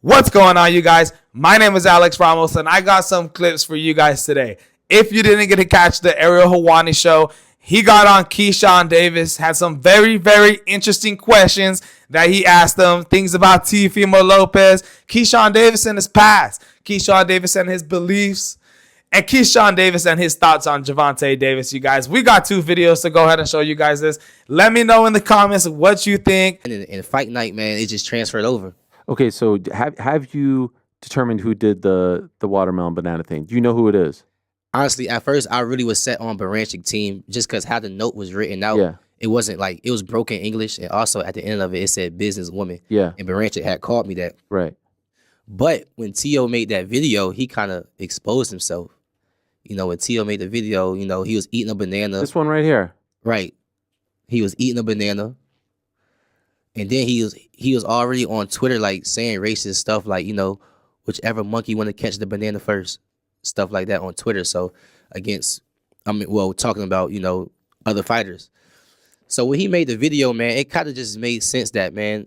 What's going on, you guys? My name is Alex Ramos, and I got some clips for you guys today. If you didn't get to catch the Ariel Helwani show, he got on Keyshawn Davis, had some very, very interesting questions that he asked them, things about Teofimo Lopez, Keyshawn Davis and his past, Keyshawn Davis and his beliefs, and Keyshawn Davis and his thoughts on Gervonte Davis, you guys. We got 2 videos to go ahead and show you guys this. Let me know in the comments what you think. And in fight night, man, it just transferred over. Okay, so have you determined who did the watermelon banana thing? Do you know who it is? Honestly, at first, I really was set on Baranchik team just because how the note was written out. Yeah. It wasn't like, it was broken English. And also at the end of it, it said businesswoman. Yeah. And Baranchik had called me that. Right. But when Teo made that video, he kind of exposed himself. You know, when Teo made the video, you know, he was eating a banana. This one right here. Right. He was eating a banana. And then he was already on Twitter, like, saying racist stuff, like, you know, whichever monkey want to catch the banana first, stuff like that on Twitter. So talking about, you know, other fighters. So when he made the video, man, it kind of just made sense that, man,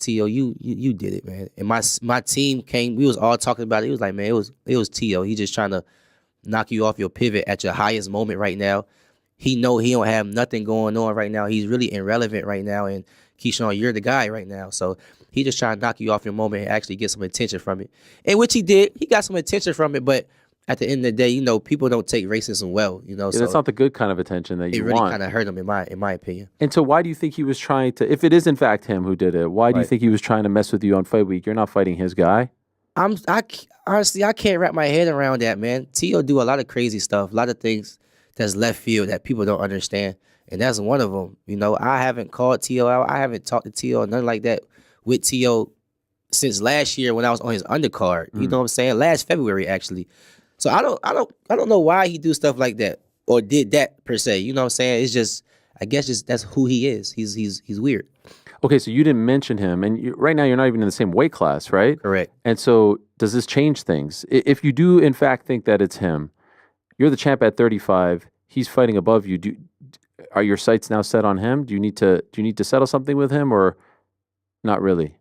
Teo, you did it, man. And my team came, we was all talking about it. It was like, man, it was Teo. He just trying to knock you off your pivot at your highest moment right now. He know he don't have nothing going on right now. He's really irrelevant right now. And Keyshawn, you're the guy right now. So he just trying to knock you off your moment and actually get some attention from it. And which he did. He got some attention from it. But at the end of the day, you know, people don't take racism well, you know. Yeah, so that's not the good kind of attention that you want. It really kind of hurt him, in my opinion. And so why do you think he was trying to, if it is in fact him who did it, why do you think he was trying to mess with you on fight week? You're not fighting his guy. Honestly, I can't wrap my head around that, man. Teo do a lot of crazy stuff, a lot of things that's left field that people don't understand. And that's one of them. You know, I haven't called Teo out. I haven't talked to Teo or nothing like that with Teo since last year when I was on his undercard. You know what I'm saying? Last February, actually. So I don't know why he do stuff like that or did that per se. You know what I'm saying? It's just, I guess just that's who he is. He's weird. Okay, so you didn't mention him, and right now you're not even in the same weight class, right? Correct. And so does this change things? If you do in fact think that it's him, you're the champ at 35. He's fighting above you. Are your sights now set on him? Do you need to settle something with him, or not really?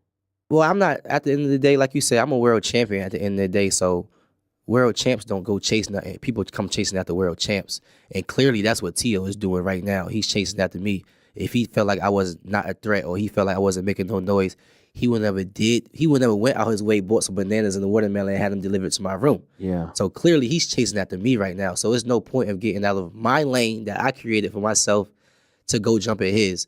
Well, I'm not. At the end of the day, like you said, I'm a world champion at the end of the day. So world champs don't go chasing. People come chasing after world champs, and clearly that's what Teo is doing right now. He's chasing after me. If he felt like I was not a threat, or he felt like I wasn't making no noise, he would never did. He would never went out his way, bought some bananas and a watermelon, and had them delivered to my room. Yeah. So clearly he's chasing after me right now. So there's no point of getting out of my lane that I created for myself to go jump at his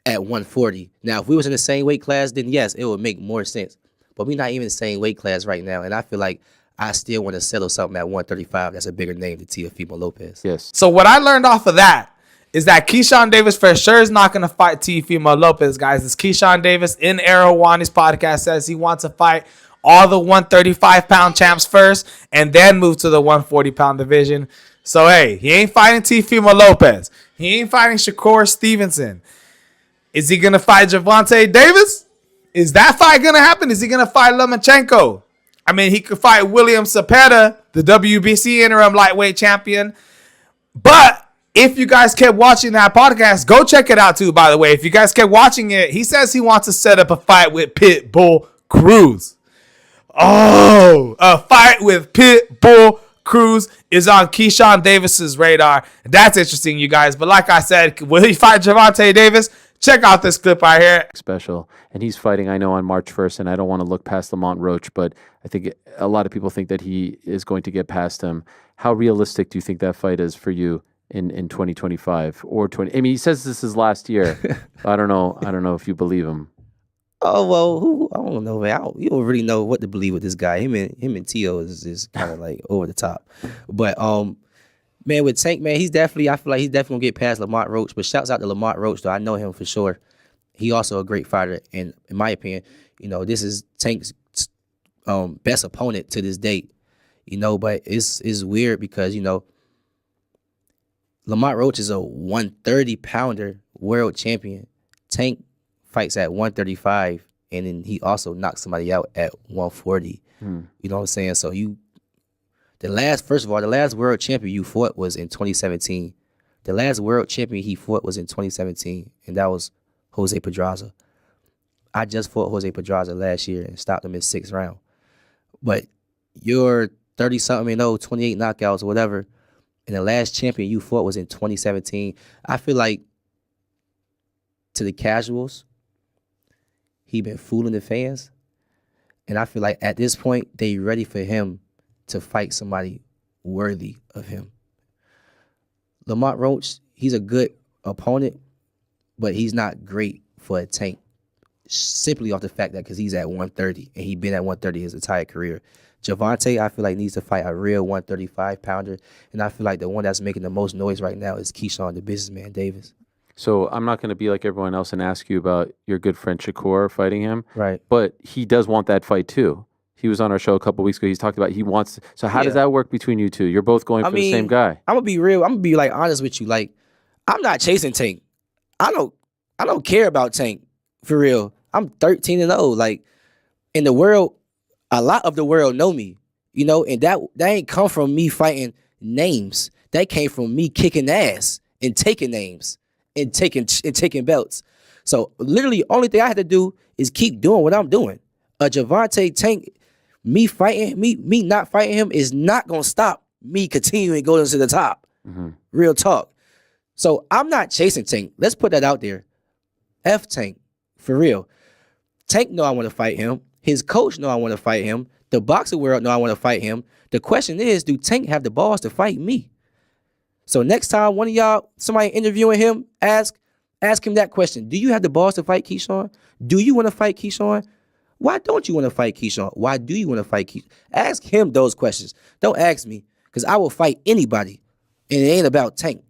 at 140. Now, if we was in the same weight class, then yes, it would make more sense. But we're not even in the same weight class right now, and I feel like I still want to settle something at 135 that's a bigger name than Teofimo Lopez. Yes. So what I learned off of that is that Keyshawn Davis for sure is not going to fight Teofimo Lopez, guys. It's Keyshawn Davis in Ariel Helwani's podcast says he wants to fight all the 135-pound champs first and then move to the 140-pound division. So, hey, he ain't fighting Teofimo Lopez. He ain't fighting Shakur Stevenson. Is he going to fight Gervonte Davis? Is that fight going to happen? Is he going to fight Lomachenko? I mean, he could fight William Cepeda, the WBC interim lightweight champion. But if you guys kept watching that podcast, go check it out too, by the way. If you guys kept watching it, he says he wants to set up a fight with Pitbull Cruz. Oh, a fight with Pitbull Cruz is on Keyshawn Davis's radar. That's interesting, you guys. But like I said, will he fight Gervonte Davis? Check out this clip right here. Special. And he's fighting, I know, on March 1st, and I don't want to look past Lamont Roach, but I think a lot of people think that he is going to get past him. How realistic do you think that fight is for you in 2025 or 20? I mean, he says this is last year. I don't know if you believe him. Oh, well, I don't know, man. You don't really know what to believe with this guy. Him and Teo is kind of like over the top. But man, with Tank, man, I feel like he's definitely gonna get past Lamont Roach. But shouts out to Lamont Roach, though. I know him for sure. He also a great fighter, and in my opinion, you know, this is Tank's best opponent to this date. You know, but it's weird because, you know, Lamont Roach is a 130-pounder world champion. Tank fights at 135, and then he also knocks somebody out at 140. You know what I'm saying? So the last world champion you fought was in 2017. The last world champion he fought was in 2017, and that was Jose Pedraza. I just fought Jose Pedraza last year and stopped him in 6th round. But you're 30-something, 28 knockouts or whatever, and the last champion you fought was in 2017. I feel like to the casuals, he been fooling the fans. And I feel like at this point, they ready for him to fight somebody worthy of him. Lamont Roach, he's a good opponent, but he's not great for a Tank. Simply off the fact that because he's at 130 and he's been at 130 his entire career. Gervonte, I feel like needs to fight a real 135-pounder, and I feel like the one that's making the most noise right now is Keyshawn, the businessman Davis. So I'm not going to be like everyone else and ask you about your good friend Shakur fighting him. Right. But he does want that fight too. He was on our show a couple weeks ago. He's talked about he wants. So how does that work between you two? You're both going for the same guy. I'm gonna be real. I'm gonna be like honest with you. Like, I'm not chasing Tank. I don't care about Tank for real. I'm 13-0. Like, in the world, a lot of the world know me, and that ain't come from me fighting names. That came from me kicking ass and taking names and taking belts. So literally, only thing I had to do is keep doing what I'm doing. A Gervonte Tank, me not fighting him is not gonna stop me continuing going to the top. Mm-hmm. Real talk. So I'm not chasing Tank. Let's put that out there. F Tank, for real. Tank know I want to fight him. His coach know I want to fight him. The boxing world know I want to fight him. The question is, do Tank have the balls to fight me? So next time one of y'all, somebody interviewing him, ask him that question. Do you have the balls to fight Keyshawn? Do you want to fight Keyshawn? Why don't you want to fight Keyshawn? Why do you want to fight Keyshawn? Ask him those questions. Don't ask me, because I will fight anybody, and it ain't about Tank.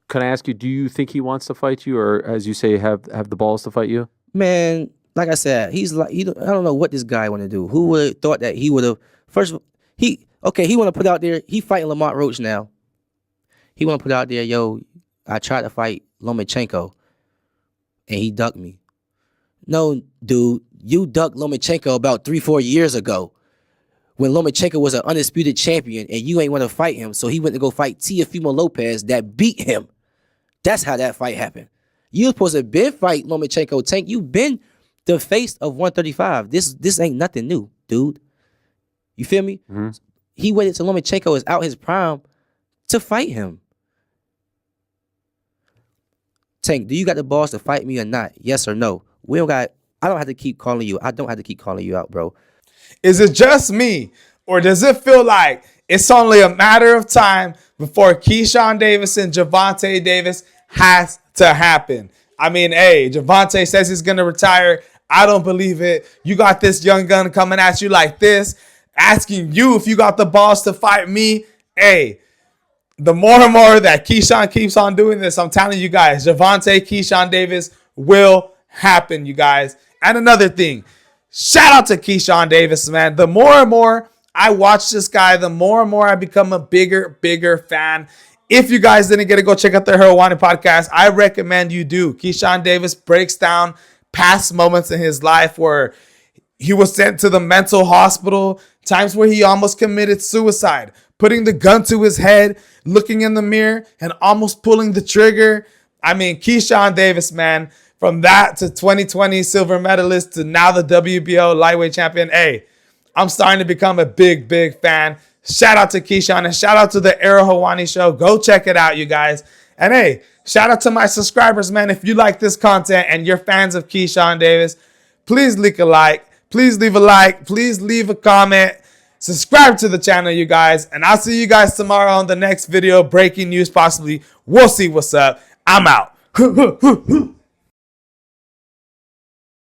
Can I ask you, do you think he wants to fight you, or as you say, have the balls to fight you? Man, like I said, he's like I don't know what this guy want to do. Who would have thought that he would have? First of all, he want to put out there. He fighting Lamont Roach now. He want to put out there, yo, I tried to fight Lomachenko, and he ducked me. No, dude, you ducked Lomachenko about 3-4 years ago, when Lomachenko was an undisputed champion, and you ain't want to fight him, so he went to go fight Teofimo Lopez that beat him. That's how that fight happened. You was supposed to been fight Lomachenko. Tank, you been the face of 135. This ain't nothing new, dude. You feel me? Mm-hmm. He waited till Lomachenko is out his prime to fight him. Tank, do you got the balls to fight me or not? Yes or no? I don't have to keep calling you. I don't have to keep calling you out, bro. Is it just me, or does it feel like it's only a matter of time before Keyshawn Davis and Gervonte Davis has to happen? I mean, hey, Gervonte says he's going to retire. I don't believe it. You got this young gun coming at you like this, asking you if you got the balls to fight me. Hey, the more and more that Keyshawn keeps on doing this, I'm telling you guys, Gervonte, Keyshawn Davis will happen, you guys. And another thing, shout out to Keyshawn Davis, man. The more and more I watch this guy, the more and more I become a bigger fan. If you guys didn't get to go check out the Helwani podcast, I recommend you do. Keyshawn Davis breaks down past moments in his life where he was sent to the mental hospital, times where he almost committed suicide, putting the gun to his head, looking in the mirror, and almost pulling the trigger. I mean, Keyshawn Davis, man, from that to 2020 silver medalist to now the WBO lightweight champion. Hey, I'm starting to become a big fan. Shout out to Keyshawn and shout out to the Ariel Helwani show. Go check it out, you guys. And hey, shout out to my subscribers, man. If you like this content and you're fans of Keyshawn Davis, please leave a like. Please leave a like. Please leave a comment. Subscribe to the channel, you guys. And I'll see you guys tomorrow on the next video. Breaking news, possibly. We'll see what's up. I'm out.